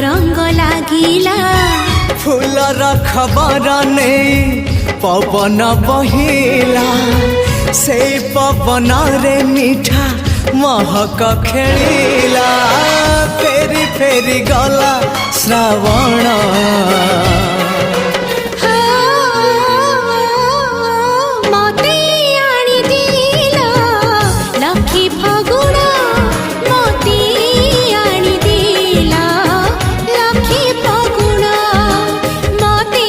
रंग लागिला फूलर खबर नहीं पवन बहिला से पवन रे मीठा महक खेलिला फेरी फेरी गला श्रावण मते आनी दिला लखी फगुण मते आनी दिला लखी फगुण मते